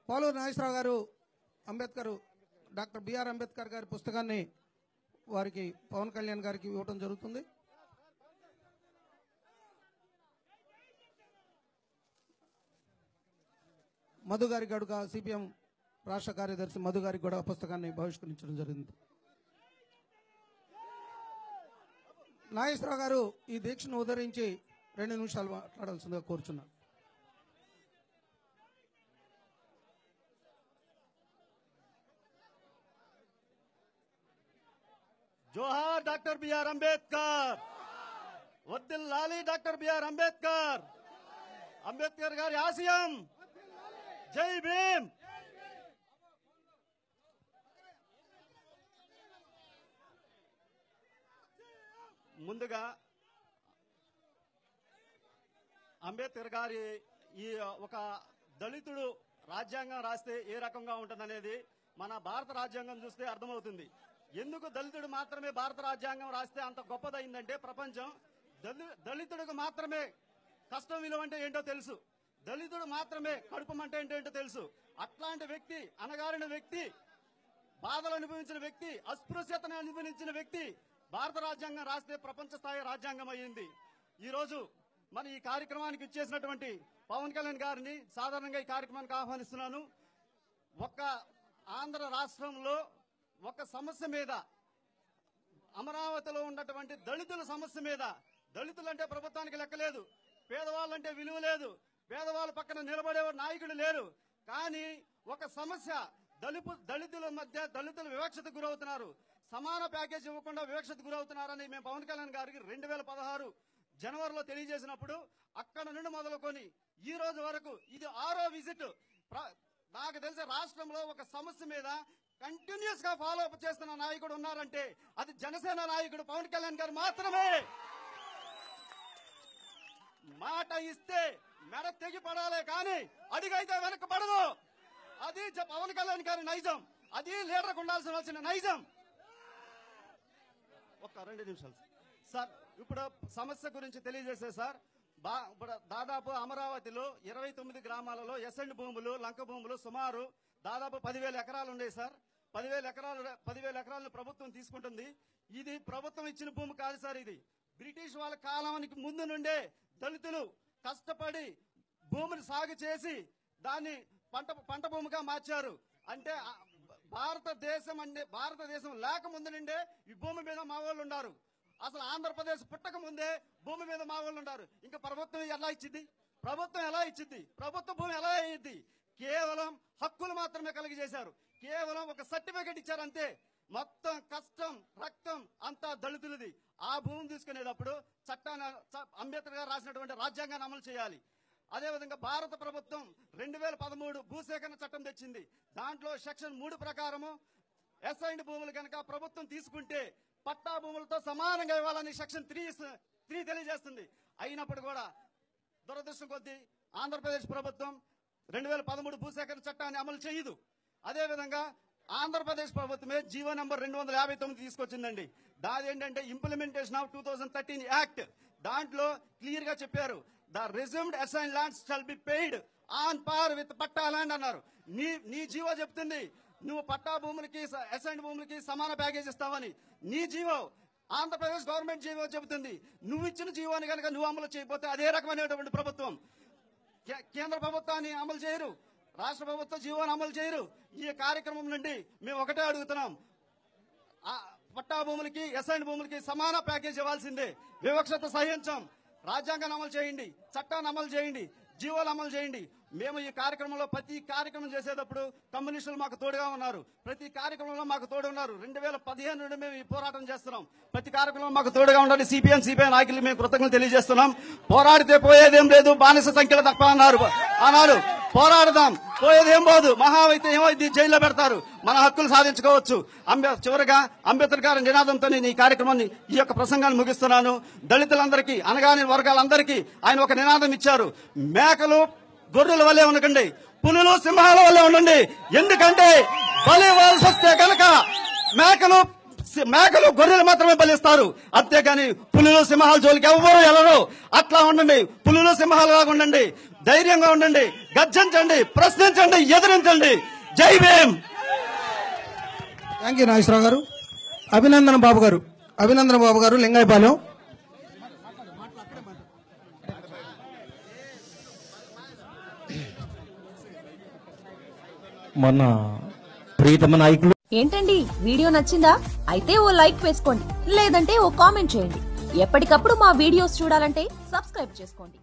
పోలూరు నాగేశ్వరరావు గారు Ambedkar doctor BR Ambedkar గారి పుస్తకాన్ని వారికి పవన్ కళ్యాణ్ గారికి ఇవ్వడం జరుగుతుంది. మధు గారికి గడుక సిపిఎం రాష్ట్ర కార్యదర్శి మధు గారికి కూడా పుస్తకాన్ని బహిష్కరించడం జరిగింది. నాగేశ్వరరావు గారు ఈ దీక్షను ఉదరించి 2 నిమిషాలు మాట్లాడాల్సిందిగా కోరుచున్నాను. जोहार डॉक्टर बीआर अंबेडकर वद्दिल्लाली डॉक्टर बीआर अंबेडकर अंबेडकर गारी आशयम जय भीम ముందుగా అంబేద్కర్ గారి ఈ ఒక దళితుడు రాజ్యాంగం రాస్తే ఏ రకంగా ఉంటుందనేది మన భారత రాజ్యాంగం చూస్తే అర్థమవుతుంది. ఎందుకు దళితుడు మాత్రమే భారత రాజ్యాంగం రాస్తే అంత గొప్పదైందంటే ప్రపంచం దళితుడికి మాత్రమే కష్టం విలువ అంటే ఏంటో తెలుసు, దళితుడు మాత్రమే కడుపు అంటే ఏంటో తెలుసు. అట్లాంటి వ్యక్తి, అనగారిన వ్యక్తి, బాధలు అనుభవించిన వ్యక్తి, అస్పృశ్యతను అనుభవించిన వ్యక్తి భారత రాజ్యాంగం రాస్తే ప్రపంచ స్థాయి రాజ్యాంగం అయ్యింది. ఈ రోజు మన ఈ కార్యక్రమానికి ఇచ్చేసినటువంటి పవన్ కళ్యాణ్ గారిని సాధారణంగా ఈ కార్యక్రమానికి ఆహ్వానిస్తున్నాను. ఒక్క ఆంధ్ర రాష్ట్రంలో ఒక సమస్య మీద, అమరావతిలో ఉన్నటువంటి దళితుల సమస్య మీద, దళితులు అంటే ప్రభుత్వానికి లెక్కలేదు, పేదవాళ్ళంటే విలువ లేదు, పేదవాళ్ళ పక్కన నిలబడే నాయకులు లేరు. కానీ ఒక సమస్య, దళితుల మధ్య దళితులు వివక్షతకు గురవుతున్నారు, సమాన ప్యాకేజ్ ఇవ్వకుండా వివక్షతకు గురవుతున్నారని మేము పవన్ కళ్యాణ్ గారికి 2016 జనవరిలో తెలియజేసినప్పుడు అక్కడ నుండి మొదలుకొని ఈ రోజు వరకు ఇది 6వ విజిట్. నాకు తెలిసి రాష్ట్రంలో ఒక సమస్య మీద కంటిన్యూస్ గా ఫాలో అప్ చేస్తున్న నాయకుడు ఉన్నారంటే అది జనసేన నాయకుడు పవన్ కళ్యాణ్ గారు మాత్రమే. మాట ఇస్తే మెడ తెగి పడాలే కానీ అడిగైతే వెనక్కి పడదు. అది పవన్ కళ్యాణ్ గారి నైజం, అది లీడర్కు ఉండాల్సిన నైజం. ఒక్క 2 నిమిషాలు సార్. ఇప్పుడు సమస్య గురించి తెలియజేసే సార్, ఇప్పుడు దాదాపు అమరావతిలో 29 గ్రామాలలో ఎస్ఎండ్ భూములు, లంక భూములు సుమారు దాదాపు 10,000 ఎకరాలు ఉన్నాయి సార్. 10,000 ఎకరాలను ప్రభుత్వం తీసుకుంటుంది. ఇది ప్రభుత్వం ఇచ్చిన భూమి కాదు సార్, ఇది బ్రిటిష్ వాళ్ళ కాలానికి ముందు నుండే దళితులు కష్టపడి భూమిని సాగు చేసి దాన్ని పంట భూమిగా మార్చారు. అంటే భారతదేశం లేకముందు నుండే ఈ భూమి మీద మా వాళ్ళు ఉన్నారు. అసలు ఆంధ్రప్రదేశ్ పుట్టక ముందే భూమి మీద మా వాళ్ళు ఉన్నారు. ఇంకా ప్రభుత్వం ఎలా ఇచ్చింది? ప్రభుత్వ భూమి ఎలా అయ్యింది? కేవలం హక్కులు మాత్రమే కలిగజేశారు, కేవలం ఒక సర్టిఫికెట్ ఇచ్చారు అంతే. మొత్తం కష్టం, రక్తం అంతా దళితులది. ఆ భూమిని తీసుకునేటప్పుడు చట్టాన్ని అంబేద్కర్ గారు రాసినటువంటి రాజ్యాంగాన్ని అమలు చేయాలి. అదేవిధంగా భారత ప్రభుత్వం 2013 భూసేకరణ చట్టం తెచ్చింది. దాంట్లో సెక్షన్ 3 ప్రకారము అసైన్డ్ భూములు కనుక ప్రభుత్వం తీసుకుంటే పట్టా భూములతో సమానంగా ఇవ్వాలని సెక్షన్ 3 తెలియజేస్తుంది. అయినప్పుడు కూడా దురదృష్టం కొద్దీ ఆంధ్రప్రదేశ్ ప్రభుత్వం 2013 భూసేకరణ చట్టాన్ని అమలు చేయదు. అదేవిధంగా ఆంధ్రప్రదేశ్ ప్రభుత్వమే జీవో నంబర్ 259 తీసుకొచ్చిందండి. దాని ఏంటంటే ఇంప్లిమెంటేషన్ ఆఫ్ 2013 యాక్ట్. దాంట్లో క్లియర్ గా చెప్పారు, the resumed assigned lands shall be paid on par with patta land అన్నారు. నీ జీవో చెప్తుంది నువ్వు పట్టా భూములకి, అసైన్డ్ భూములకి సమాన ప్యాకేజ్ ఇస్తావని. నీ జీవో, ఆంధ్రప్రదేశ్ గవర్నమెంట్ జీవో చెబుతుంది. నువ్వు ఇచ్చిన జీవోని కనుక నువ్వు అమలు చేయకపోతే అదే రకమైనటువంటి ప్రభుత్వం. కేంద్ర ప్రభుత్వాన్ని అమలు చేయరు, రాష్ట్ర ప్రభుత్వం జీవోని అమలు చేయరు. ఈ కార్యక్రమం నుండి మేము ఒకటే అడుగుతున్నాం, పట్టా భూములకి, అసైన్డ్ భూములకి సమాన ప్యాకేజ్ ఇవ్వాల్సిందే. వివక్షత సహించాం. రాజ్యాంగాన్ని అమలు చేయండి, చట్టాన్ని అమలు చేయండి, జీవోలు అమలు చేయండి. మేము ఈ కార్యక్రమంలో ప్రతి కార్యక్రమం చేసేటప్పుడు కమ్యూనిస్టులు మాకు తోడుగా ఉన్నారు, ప్రతి కార్యక్రమంలో మాకు తోడు ఉన్నారు. 2015 నుండి మేము ఈ పోరాటం చేస్తున్నాం. ప్రతి కార్యక్రమంలో మాకు తోడుగా ఉండాలి. సిపిఐ నాయకులు మేము కృతజ్ఞతలు తెలియజేస్తున్నాం. పోరాడితే పోయేదేం లేదు, బానిస సంఖ్యలు తప్ప అన్నారు. పోరాడదాం, పోయేదేం పోదు. మహా అయితే ఏమైంది, జైల్లో పెడతారు. మన హక్కులు సాధించుకోవచ్చు. చివరిగా అంబేద్కర్ గారి నినాదంతో నేను ఈ కార్యక్రమాన్ని, ఈ యొక్క ప్రసంగాన్ని ముగిస్తున్నాను. దళితులందరికీ, అనగాని వర్గాలందరికీ ఆయన ఒక నినాదం ఇచ్చారు. మేకలు గొర్రెల వల్లే ఉండకండి, పులులు సింహాల వల్లే ఉండండి. ఎందుకంటే బలి ఇవ్వాల్సి వస్తే కనుక మేకలు గొర్రెలు మాత్రమే బలిస్తారు, అంతేగాని పులులు సింహాల జోలికి ఎవ్వరూ వెళ్ళరు. అట్లా ఉండండి, పులులు సింహాలుగా ఉండండి, ధైర్యంగా ఉండండి, గర్జించండి, ప్రశ్నించండి, ఎదిరించండి. జై భీమ్. థ్యాంక్ యూ నాగేశ్వరరావు గారు. అభినందన బాబు గారు లింగాయపాలెం. మన ప్రియతమ నాయకులు. ఏంటండి, వీడియో నచ్చిందా? అయితే ఓ లైక్ వేసుకోండి, లేదంటే ఓ కామెంట్ చేయండి. ఎప్పటికప్పుడు మా వీడియోస్ చూడాలంటే సబ్స్క్రైబ్ చేసుకోండి.